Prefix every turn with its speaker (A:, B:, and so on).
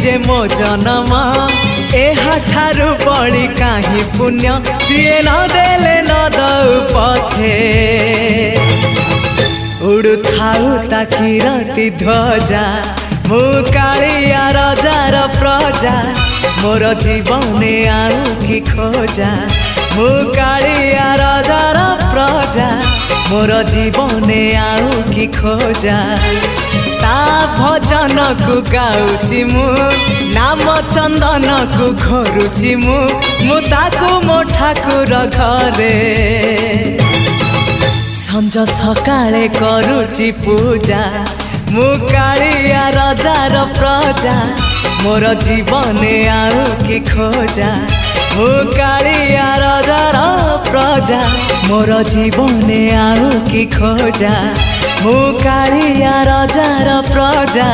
A: जे मो जन्म एहाठारु बड़ी काहि पुण्य सीए न देले न दउ पछे उड़ु थाउ ताकि रति ध्वजा मु कालिया रजार प्रजा मोर जीवने आउ कि खोजा मु कालिया रजार प्रजा मोर जीवने आउ कि खोजा ता भजन को गाउची मु नाम चंदन को घरुची मु ताकू मो ठाकुर घरे संज सकाळे करूची पूजा मु कालिया रजार प्रजा मोर जीवने आउ कि खोजा मु कालिया रजार प्रजा मोर जीवने आउ कि खोजा मु कालिया रजार प्रजा।